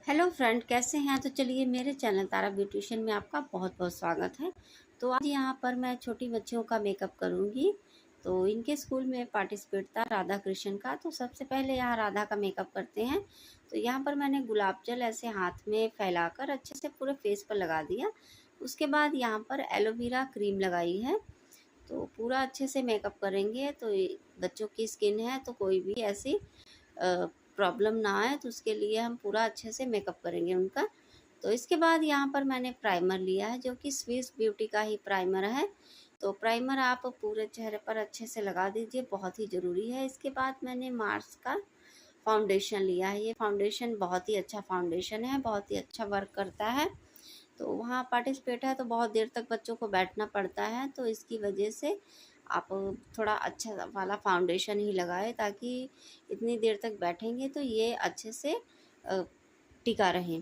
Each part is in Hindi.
हेलो फ्रेंड, कैसे हैं? तो चलिए, मेरे चैनल तारा ब्यूटिशियन में आपका बहुत बहुत स्वागत है। तो आज यहाँ पर मैं छोटी बच्चियों का मेकअप करूँगी। तो इनके स्कूल में पार्टिसिपेट था राधा कृष्ण का। तो सबसे पहले यहाँ राधा का मेकअप करते हैं। तो यहाँ पर मैंने गुलाब जल ऐसे हाथ में फैलाकर अच्छे से पूरे फेस पर लगा दिया। उसके बाद यहाँ पर एलोवेरा क्रीम लगाई है। तो पूरा अच्छे से मेकअप करेंगे। तो बच्चों की स्किन है तो कोई भी ऐसी प्रॉब्लम ना आए, तो उसके लिए हम पूरा अच्छे से मेकअप करेंगे उनका। तो इसके बाद यहाँ पर मैंने प्राइमर लिया है, जो कि स्विस ब्यूटी का ही प्राइमर है। तो प्राइमर आप पूरे चेहरे पर अच्छे से लगा दीजिए, बहुत ही ज़रूरी है। इसके बाद मैंने मार्स का फाउंडेशन लिया है। ये फाउंडेशन बहुत ही अच्छा फाउंडेशन है, बहुत ही अच्छा वर्क करता है। तो वहाँ पार्टिसिपेट है तो बहुत देर तक बच्चों को बैठना पड़ता है, तो इसकी वजह से आप थोड़ा अच्छा वाला फाउंडेशन ही लगाएं, ताकि इतनी देर तक बैठेंगे तो ये अच्छे से टिका रहे।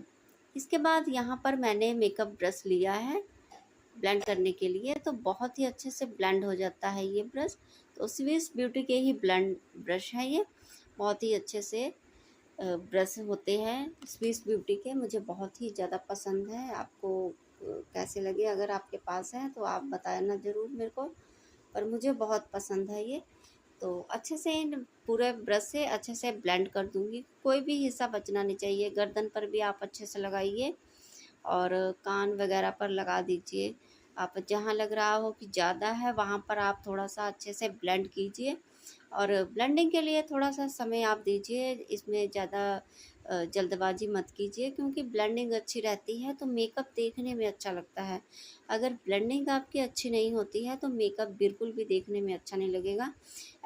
इसके बाद यहाँ पर मैंने मेकअप ब्रश लिया है ब्लेंड करने के लिए। तो बहुत ही अच्छे से ब्लेंड हो जाता है ये ब्रश। तो स्विस ब्यूटी के ही ब्लेंड ब्रश है ये, बहुत ही अच्छे से ब्रश होते हैं स्विस ब्यूटी के। मुझे बहुत ही ज़्यादा पसंद है। आपको कैसे लगे? अगर आपके पास है तो आप बताना ज़रूर मेरे को, पर मुझे बहुत पसंद है ये। तो अच्छे से इन पूरे ब्रश से अच्छे से ब्लेंड कर दूंगी। कोई भी हिस्सा बचना नहीं चाहिए। गर्दन पर भी आप अच्छे से लगाइए और कान वगैरह पर लगा दीजिए। आप जहाँ लग रहा हो कि ज़्यादा है वहाँ पर आप थोड़ा सा अच्छे से ब्लेंड कीजिए। और ब्लेंडिंग के लिए थोड़ा सा समय आप दीजिए, इसमें ज़्यादा जल्दबाजी मत कीजिए, क्योंकि ब्लेंडिंग अच्छी रहती है तो मेकअप देखने में अच्छा लगता है। अगर ब्लेंडिंग आपकी अच्छी नहीं होती है तो मेकअप बिल्कुल भी देखने में अच्छा नहीं लगेगा।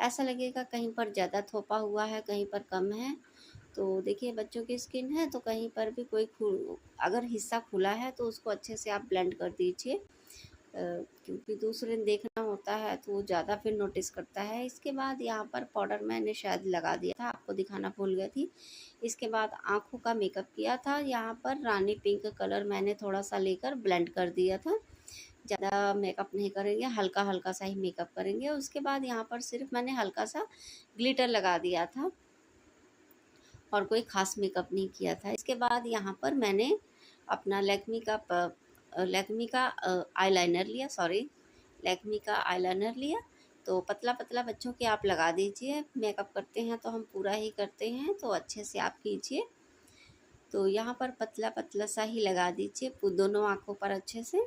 ऐसा लगेगा कहीं पर ज़्यादा थोपा हुआ है, कहीं पर कम है। तो देखिए, बच्चों की स्किन है तो कहीं पर भी कोई अगर हिस्सा खुला है तो उसको अच्छे से आप ब्लेंड कर दीजिए, क्योंकि दूसरे ने देखना होता है तो वो ज़्यादा फिर नोटिस करता है। इसके बाद यहाँ पर पाउडर मैंने शायद लगा दिया था, आपको दिखाना भूल गई थी। इसके बाद आँखों का मेकअप किया था। यहाँ पर रानी पिंक कलर मैंने थोड़ा सा लेकर ब्लेंड कर दिया था। ज़्यादा मेकअप नहीं करेंगे, हल्का हल्का सा ही मेकअप करेंगे। उसके बाद यहाँ पर सिर्फ मैंने हल्का सा ग्लिटर लगा दिया था और कोई ख़ास मेकअप नहीं किया था। इसके बाद यहाँ पर मैंने अपना लैक्मी का आईलाइनर लिया, लैक्मी का आईलाइनर लिया। तो पतला पतला बच्चों के आप लगा दीजिए। मेकअप करते हैं तो हम पूरा ही करते हैं, तो अच्छे से आप कीजिए। तो यहाँ पर पतला पतला सा ही लगा दीजिए दोनों आँखों पर अच्छे से।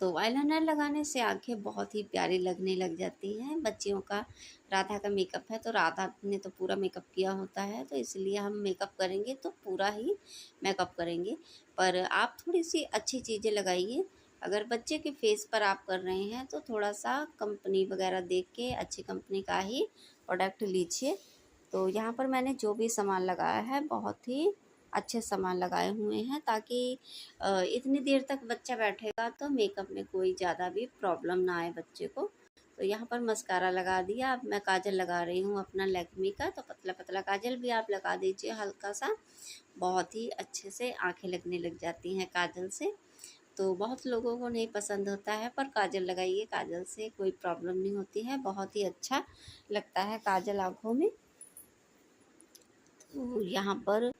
तो आईलाइनर लगाने से आंखें बहुत ही प्यारी लगने लग जाती हैं बच्चियों का। राधा का मेकअप है तो राधा ने तो पूरा मेकअप किया होता है, तो इसलिए हम मेकअप करेंगे तो पूरा ही मेकअप करेंगे। पर आप थोड़ी सी अच्छी चीज़ें लगाइए। अगर बच्चे के फेस पर आप कर रहे हैं तो थोड़ा सा कंपनी वगैरह देख के अच्छी कंपनी का ही प्रोडक्ट लीजिए। तो यहाँ पर मैंने जो भी सामान लगाया है बहुत ही अच्छे सामान लगाए हुए हैं, ताकि इतनी देर तक बच्चा बैठेगा तो मेकअप में कोई ज़्यादा भी प्रॉब्लम ना आए बच्चे को। तो यहाँ पर मस्कारा लगा दिया। अब मैं काजल लगा रही हूँ अपना लैक्मी का। तो पतला पतला काजल भी आप लगा दीजिए हल्का सा, बहुत ही अच्छे से आंखें लगने लग जाती हैं काजल से। तो बहुत लोगों को नहीं पसंद होता है, पर काजल लगाइए, काजल से कोई प्रॉब्लम नहीं होती है, बहुत ही अच्छा लगता है काजल आँखों में। तो यहाँ पर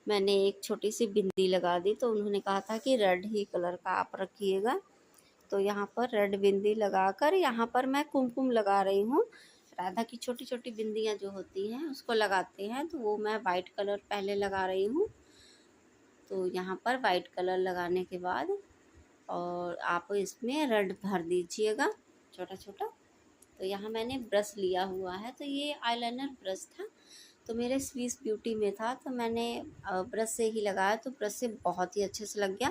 मैंने एक छोटी सी बिंदी लगा दी। तो उन्होंने कहा था कि रेड ही कलर का आप रखिएगा। तो यहाँ पर रेड बिंदी लगाकर यहाँ पर मैं कुमकुम लगा रही हूँ। राधा की छोटी छोटी बिंदियाँ जो होती हैं उसको लगाते हैं, तो वो मैं वाइट कलर पहले लगा रही हूँ। तो यहाँ पर वाइट कलर लगाने के बाद और आप इसमें रेड भर दीजिएगा छोटा छोटा। तो यहाँ मैंने ब्रश लिया हुआ है, तो ये आईलाइनर ब्रश था, तो मेरे स्विस ब्यूटी में था, तो मैंने ब्रश से ही लगाया। तो ब्रश से बहुत ही अच्छे से लग गया,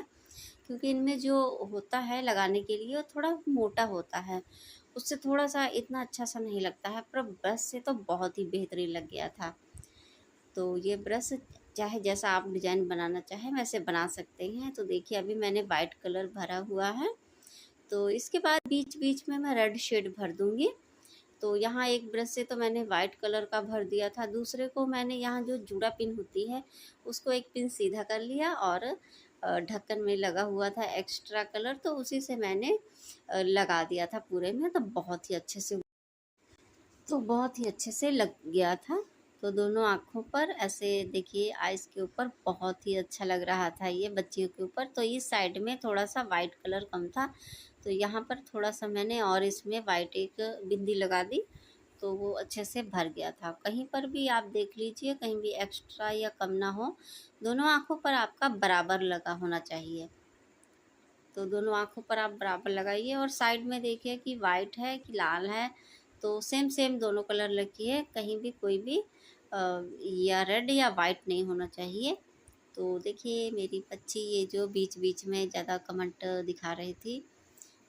क्योंकि इनमें जो होता है लगाने के लिए वो थोड़ा मोटा होता है, उससे थोड़ा सा इतना अच्छा सा नहीं लगता है, पर ब्रश से तो बहुत ही बेहतरीन लग गया था। तो ये ब्रश चाहे जैसा आप डिज़ाइन बनाना चाहें वैसे बना सकते हैं। तो देखिए, अभी मैंने वाइट कलर भरा हुआ है। तो इसके बाद बीच बीच में मैं रेड शेड भर दूँगी। तो यहाँ एक ब्रश से तो मैंने वाइट कलर का भर दिया था, दूसरे को मैंने यहाँ जो जूड़ा पिन होती है उसको एक पिन सीधा कर लिया, और ढक्कन में लगा हुआ था एक्स्ट्रा कलर, तो उसी से मैंने लगा दिया था पूरे में। तो बहुत ही अच्छे से तो बहुत ही अच्छे से लग गया था। तो दोनों आँखों पर ऐसे देखिए, आइज़ के ऊपर बहुत ही अच्छा लग रहा था ये बच्चियों के ऊपर। तो इस साइड में थोड़ा-सा वाइट कलर कम था, तो यहाँ पर थोड़ा-सा मैंने और इसमें वाइट एक बिंदी लगा दी, तो वो अच्छे से भर गया था। कहीं पर भी आप देख लीजिए, कहीं भी एक्स्ट्रा या कम ना हो, दोनों आँखों पर आपका बराबर लगा होना चाहिए। तो दोनों आँखों पर आप बराबर लगाइए और साइड में देखिए कि वाइट है कि लाल है, तो सेम सेम दोनों कलर रखिए, कहीं भी कोई भी या रेड या वाइट नहीं होना चाहिए। तो देखिए मेरी बच्ची ये जो बीच बीच में ज़्यादा कमेंट दिखा रही थी,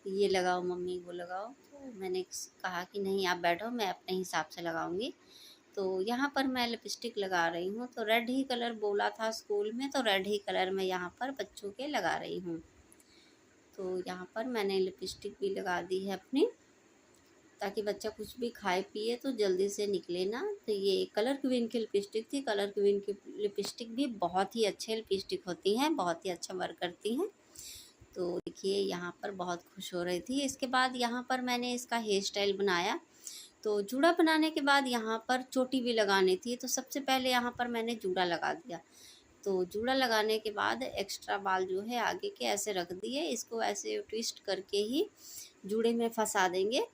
ये लगाओ मम्मी वो लगाओ, तो मैंने कहा कि नहीं आप बैठो, मैं अपने हिसाब से लगाऊंगी। तो यहाँ पर मैं लिपस्टिक लगा रही हूँ, तो रेड ही कलर बोला था स्कूल में, तो रेड ही कलर मैं यहाँ पर बच्चों के लगा रही हूँ। तो यहाँ पर मैंने लिपस्टिक भी लगा दी है अपनी, ताकि बच्चा कुछ भी खाए पिए तो जल्दी से निकले ना। तो ये कलर क्वीन की लिपस्टिक थी। कलर क्वीन की लिपस्टिक भी बहुत ही अच्छे लिपस्टिक होती हैं, बहुत ही अच्छा वर्क करती हैं। तो देखिए यहाँ पर बहुत खुश हो रही थी। इसके बाद यहाँ पर मैंने इसका हेयर स्टाइल बनाया। तो जूड़ा बनाने के बाद यहाँ पर चोटी भी लगानी थी, तो सबसे पहले यहाँ पर मैंने जूड़ा लगा दिया। तो जूड़ा लगाने के बाद एक्स्ट्रा बाल जो है आगे के ऐसे रख दिए, इसको ऐसे ट्विस्ट करके ही जूड़े में फंसा देंगे।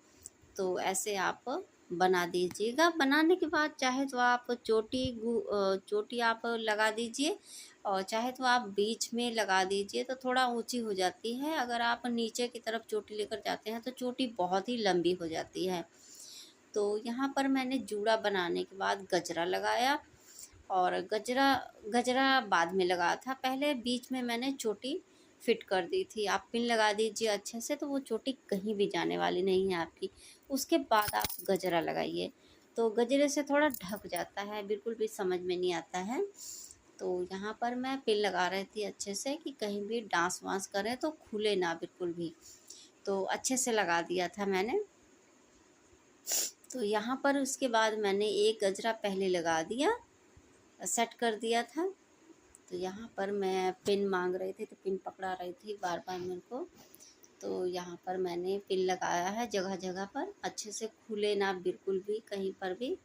तो ऐसे आप बना दीजिएगा। बनाने के बाद चाहे तो आप चोटी आप लगा दीजिए, और चाहे तो आप बीच में लगा दीजिए, तो थोड़ा ऊंची हो जाती है। अगर आप नीचे की तरफ चोटी लेकर जाते हैं तो चोटी बहुत ही लंबी हो जाती है। तो यहाँ पर मैंने जूड़ा बनाने के बाद गजरा लगाया, और गजरा गजरा बाद में लगा था। पहले बीच में मैंने चोटी फिट कर दी थी। आप पिन लगा दीजिए अच्छे से, तो वो चोटी कहीं भी जाने वाली नहीं है आपकी। उसके बाद आप गजरा लगाइए, तो गजरे से थोड़ा ढक जाता है, बिल्कुल भी समझ में नहीं आता है। तो यहाँ पर मैं पिन लगा रही थी अच्छे से, कि कहीं भी डांस वांस करें तो खुले ना बिल्कुल भी। तो अच्छे से लगा दिया था मैंने। तो यहाँ पर उसके बाद मैंने एक गजरा पहले लगा दिया, सेट कर दिया था। तो यहाँ पर मैं पिन मांग रही थी, तो पिन पकड़ा रही थी बार बार मेरे को। तो यहाँ पर मैंने पिन लगाया है जगह जगह पर, अच्छे से खुले ना बिल्कुल भी कहीं पर भी।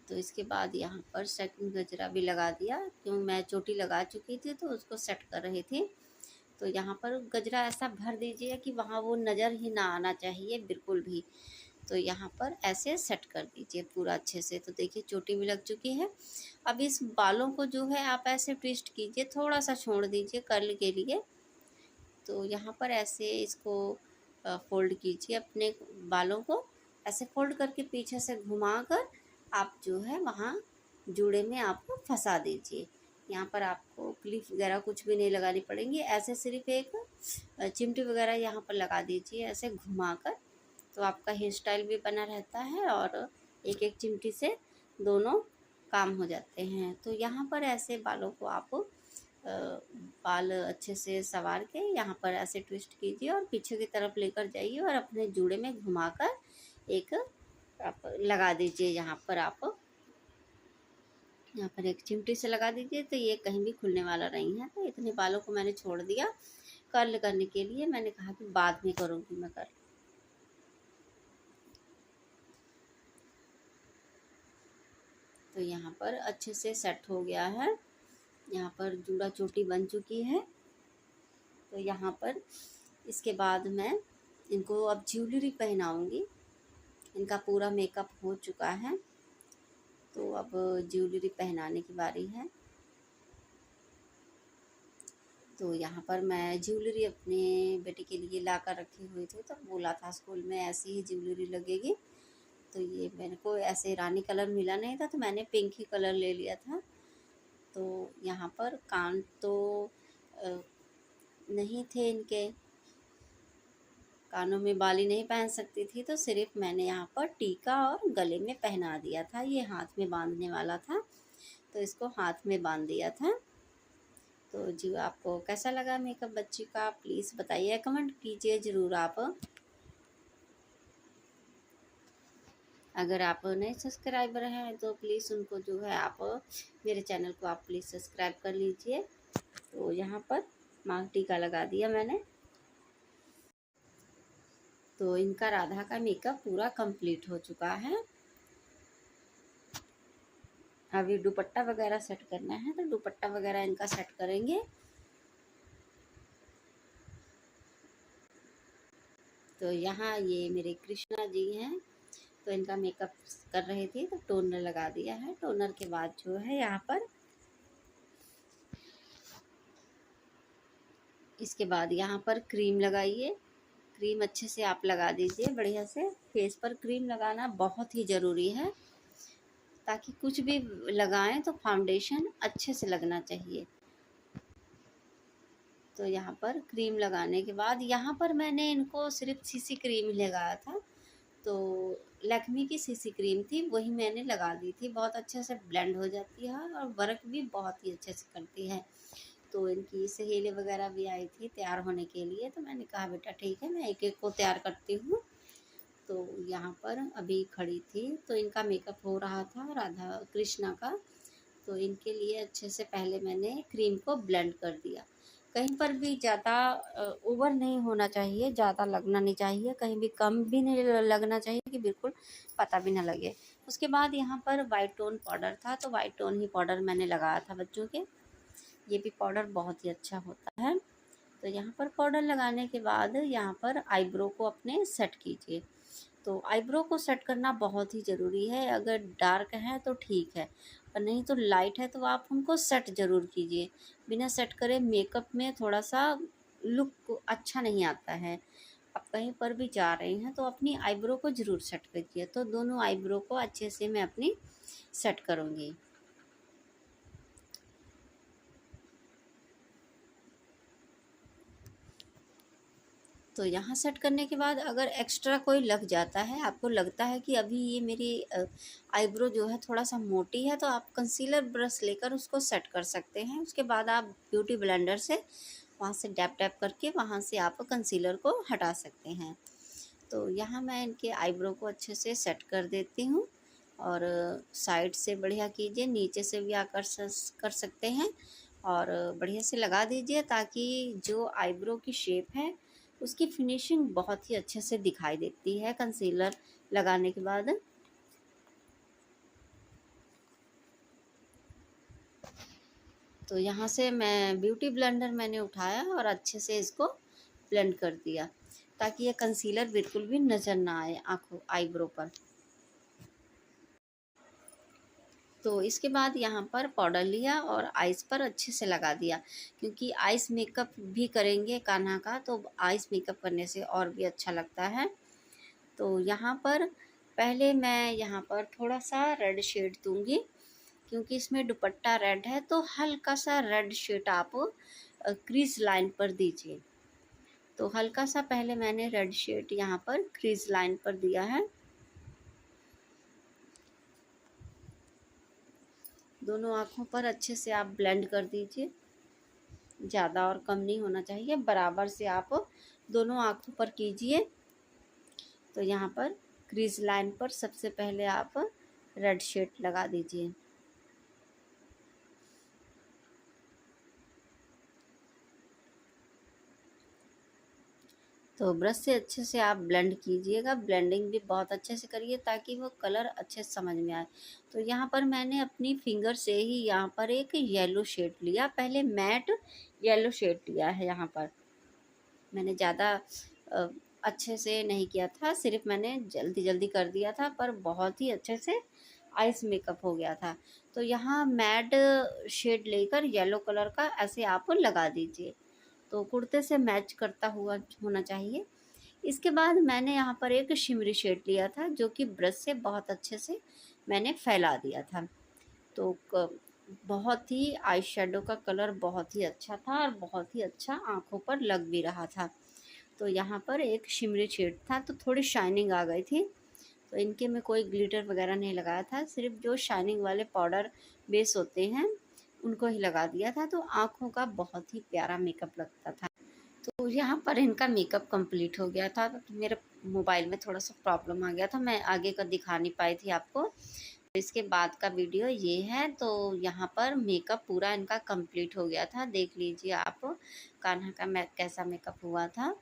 तो इसके बाद यहाँ पर सेकंड गजरा भी लगा दिया, क्यों मैं चोटी लगा चुकी थी तो उसको सेट कर रही थी। तो यहाँ पर गजरा ऐसा भर दीजिए कि वहाँ वो नज़र ही ना आना चाहिए बिल्कुल भी। तो यहाँ पर ऐसे सेट कर दीजिए पूरा अच्छे से। तो देखिए चोटी भी लग चुकी है। अब इस बालों को जो है आप ऐसे ट्विस्ट कीजिए, थोड़ा सा छोड़ दीजिए कर्ल के लिए। तो यहाँ पर ऐसे इसको फोल्ड कीजिए, अपने बालों को ऐसे फोल्ड करके पीछे से घुमा कर आप जो है वहाँ जूड़े में आप फंसा दीजिए। यहाँ पर आपको क्लिप वगैरह कुछ भी नहीं लगानी पड़ेंगी, ऐसे सिर्फ एक चिमटी वगैरह यहाँ पर लगा दीजिए ऐसे घुमा कर। तो आपका हेयर स्टाइल भी बना रहता है, और एक एक चिमटी से दोनों काम हो जाते हैं। तो यहाँ पर ऐसे बालों को आप बाल अच्छे से संवार के यहाँ पर ऐसे ट्विस्ट कीजिए, और पीछे की तरफ लेकर जाइए, और अपने जूड़े में घुमाकर एक आप लगा दीजिए। यहाँ पर एक चिमटी से लगा दीजिए, तो ये कहीं भी खुलने वाला नहीं है। तो इतने बालों को मैंने छोड़ दिया कर्ल करने के लिए। मैंने कहा कि बाद में करूँगी मैं कर्ल। तो यहाँ पर अच्छे से सेट हो गया है। यहाँ पर जूड़ा चोटी बन चुकी है। तो यहाँ पर इसके बाद मैं इनको अब ज्वेलरी पहनाऊँगी। इनका पूरा मेकअप हो चुका है, तो अब ज्वेलरी पहनाने की बारी है। तो यहाँ पर मैं ज्वेलरी अपने बेटे के लिए ला कर रखी हुई थी, तो बोला था स्कूल में ऐसी ही ज्वेलरी लगेगी। तो ये मेरे को ऐसे रानी कलर मिला नहीं था, तो मैंने पिंक ही कलर ले लिया था। तो यहाँ पर कान तो नहीं थे इनके, कानों में बाली नहीं पहन सकती थी, तो सिर्फ मैंने यहाँ पर टीका और गले में पहना दिया था। ये हाथ में बांधने वाला था, तो इसको हाथ में बांध दिया था। तो जी आपको कैसा लगा मेकअप बच्ची का, प्लीज़ बताइए, कमेंट कीजिए ज़रूर आप। अगर आप नए सब्सक्राइबर हैं तो प्लीज़ उनको जो है आप मेरे चैनल को आप प्लीज़ सब्सक्राइब कर लीजिए। तो यहाँ पर मांग टीका लगा दिया मैंने। तो इनका राधा का मेकअप पूरा कंप्लीट हो चुका है। अभी दुपट्टा वगैरह सेट करना है, तो दुपट्टा वगैरह इनका सेट करेंगे। तो यहाँ ये मेरे कृष्णा जी हैं, तो इनका मेकअप कर रहे थे, तो टोनर लगा दिया है। टोनर के बाद जो है यहाँ पर इसके बाद यहाँ पर क्रीम लगाइए। क्रीम अच्छे से आप लगा दीजिए बढ़िया से। फेस पर क्रीम लगाना बहुत ही ज़रूरी है, ताकि कुछ भी लगाएं तो फाउंडेशन अच्छे से लगना चाहिए। तो यहाँ पर क्रीम लगाने के बाद यहाँ पर मैंने इनको सिर्फ सीसी क्रीम ही लगाया था। तो लैक्मे की सीसी क्रीम थी, वही मैंने लगा दी थी। बहुत अच्छे से ब्लेंड हो जाती है और वर्क भी बहुत ही अच्छे से करती है। तो इनकी सहेली वगैरह भी आई थी तैयार होने के लिए, तो मैंने कहा बेटा ठीक है, मैं एक एक को तैयार करती हूँ। तो यहाँ पर अभी खड़ी थी, तो इनका मेकअप हो रहा था राधा कृष्णा का। तो इनके लिए अच्छे से पहले मैंने क्रीम को ब्लेंड कर दिया। कहीं पर भी ज़्यादा ओवर नहीं होना चाहिए, ज़्यादा लगना नहीं चाहिए, कहीं भी कम भी नहीं लगना चाहिए कि बिल्कुल पता भी ना लगे। उसके बाद यहाँ पर वाइट टोन पाउडर था, तो वाइट टोन ही पाउडर मैंने लगाया था बच्चों के। ये भी पाउडर बहुत ही अच्छा होता है। तो यहाँ पर पाउडर लगाने के बाद यहाँ पर आईब्रो को अपने सेट कीजिए। तो आईब्रो को सेट करना बहुत ही ज़रूरी है। अगर डार्क है तो ठीक है, और नहीं तो लाइट है तो आप उनको सेट ज़रूर कीजिए। बिना सेट करे मेकअप में थोड़ा सा लुक अच्छा नहीं आता है। आप कहीं पर भी जा रहे हैं तो अपनी आईब्रो को ज़रूर सेट कीजिए। तो दोनों आईब्रो को अच्छे से मैं अपनी सेट करूँगी। तो यहाँ सेट करने के बाद अगर एक्स्ट्रा कोई लग जाता है, आपको लगता है कि अभी ये मेरी आईब्रो जो है थोड़ा सा मोटी है, तो आप कंसीलर ब्रश लेकर उसको सेट कर सकते हैं। उसके बाद आप ब्यूटी ब्लेंडर से वहाँ से डैप डैप करके वहाँ से आप कंसीलर को हटा सकते हैं। तो यहाँ मैं इनके आईब्रो को अच्छे से सेट कर देती हूँ। और साइड से बढ़िया कीजिए, नीचे से भी आकर कर सकते हैं। और बढ़िया से लगा दीजिए, ताकि जो आईब्रो की शेप है उसकी फिनिशिंग बहुत ही अच्छे से दिखाई देती है कंसीलर लगाने के बाद। तो यहाँ से मैं ब्यूटी ब्लेंडर मैंने उठाया और अच्छे से इसको ब्लेंड कर दिया, ताकि ये कंसीलर बिल्कुल भी नज़र ना आए आँखों आईब्रो पर। तो इसके बाद यहाँ पर पाउडर लिया और आइस पर अच्छे से लगा दिया, क्योंकि आइस मेकअप भी करेंगे कान्हा का, तो आइस मेकअप करने से और भी अच्छा लगता है। तो यहाँ पर पहले मैं यहाँ पर थोड़ा सा रेड शेड दूंगी, क्योंकि इसमें दुपट्टा रेड है, तो हल्का सा रेड शेड आप क्रीज लाइन पर दीजिए। तो हल्का सा पहले मैंने रेड शेड यहाँ पर क्रीज लाइन पर दिया है। दोनों आँखों पर अच्छे से आप ब्लेंड कर दीजिए। ज़्यादा और कम नहीं होना चाहिए, बराबर से आप दोनों आँखों पर कीजिए। तो यहाँ पर क्रीज लाइन पर सबसे पहले आप रेड शेड लगा दीजिए। तो ब्रश से अच्छे से आप ब्लेंड कीजिएगा, ब्लेंडिंग भी बहुत अच्छे से करिए ताकि वो कलर अच्छे से समझ में आए। तो यहाँ पर मैंने अपनी फिंगर से ही यहाँ पर एक येलो शेड लिया, पहले मैट येलो शेड लिया है। यहाँ पर मैंने ज़्यादा अच्छे से नहीं किया था, सिर्फ मैंने जल्दी जल्दी कर दिया था, पर बहुत ही अच्छे से आइस मेकअप हो गया था। तो यहाँ मैट शेड लेकर येलो कलर का ऐसे आप लगा दीजिए, तो कुर्ते से मैच करता हुआ होना चाहिए। इसके बाद मैंने यहाँ पर एक शिमरी शेड लिया था, जो कि ब्रश से बहुत अच्छे से मैंने फैला दिया था। तो बहुत ही आई शेडो का कलर बहुत ही अच्छा था और बहुत ही अच्छा आँखों पर लग भी रहा था। तो यहाँ पर एक शिमरी शेड था, तो थोड़ी शाइनिंग आ गई थी। तो इनके में कोई ग्लिटर वगैरह नहीं लगाया था, सिर्फ जो शाइनिंग वाले पाउडर बेस होते हैं उनको ही लगा दिया था। तो आँखों का बहुत ही प्यारा मेकअप लगता था। तो यहाँ पर इनका मेकअप कंप्लीट हो गया था। तो मेरे मोबाइल में थोड़ा सा प्रॉब्लम आ गया था, मैं आगे का दिखा नहीं पाई थी आपको। इसके बाद का वीडियो ये है। तो यहाँ पर मेकअप पूरा इनका कंप्लीट हो गया था, देख लीजिए आप कान्हा का कैसा मेकअप हुआ था।